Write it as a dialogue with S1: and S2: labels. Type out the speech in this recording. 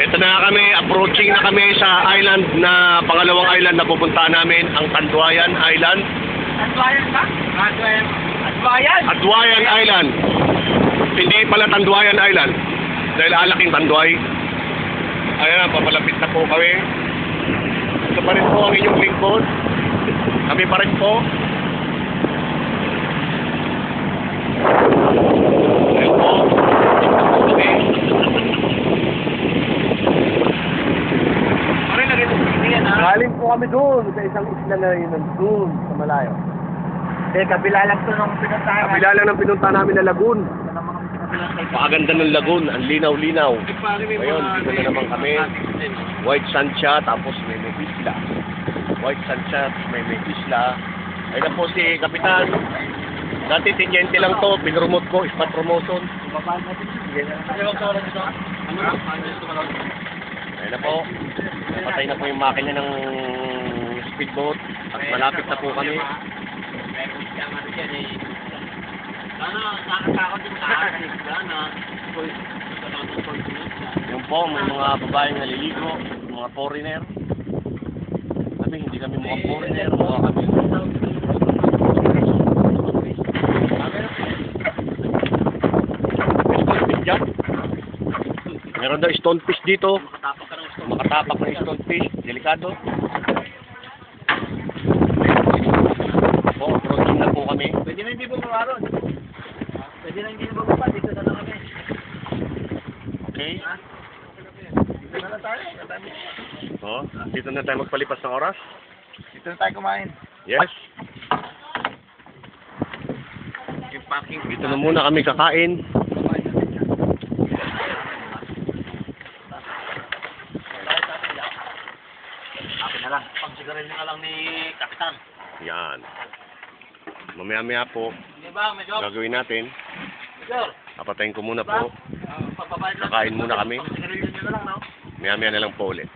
S1: Ito na kami, approaching na kami sa island na pangalawang island na pupuntahan namin, ang Tanduayan Island.
S2: Adwayan ba? Adwayan?
S1: Adwayan Island. Hindi pala Tanduayan Island. Dahil alaking Tanduay. Ayan, papalapit na po kami. Ito pa rin po ang inyong lingkod. Kami pa rin po. Ayan po. Galing po kami doon sa isang isla na yun doon sa malayo.
S2: Kabila lang ito nung pinuntahan.
S1: Kabila lang ng pinunta namin na lagoon. Pakaganda ng lagoon, ang linaw-linaw. Ngayon, dito na naman kami. White sand siya, tapos may isla. White sand siya, may isla. Ayun na po si Kapitan. Dati tinyente lang to, pinromote ko, spot promotion. Ayun na po. Napatay na po yung makina ng speedboat. At malapit na po kami. Yung po, may mga babaeng naliligo, mga foreigner. Sabi, hindi kami mga foreigner, mga kami. Stonefish dyan. Meron daw stonefish dito. Makatapak ng stonefish. Delikado. Po, approaching na po kami.
S2: Pwede na hindi bumaba ron. Pwede na hindi bumaba. Dito na lang kami.
S1: Okay.
S2: Dito na lang tayo.
S1: Oh, dito na tayo magpalipas ng oras.
S2: Dito na tayo kumain.
S1: Yes.
S2: Yung packing.
S1: Dito na muna kami kakain.
S2: Akin na lang. Pagsigarin na lang ni Kapitan.
S1: Yan. Mamaya-maya po,
S2: Di ba, medyo?
S1: gagawin natin.
S2: Medyo?
S1: Papatayin ko muna po.
S2: Papabayad lang.
S1: Kakain muna kami.
S2: Pagsigarin nyo na lang, no?
S1: Maya-maya na lang po ulit.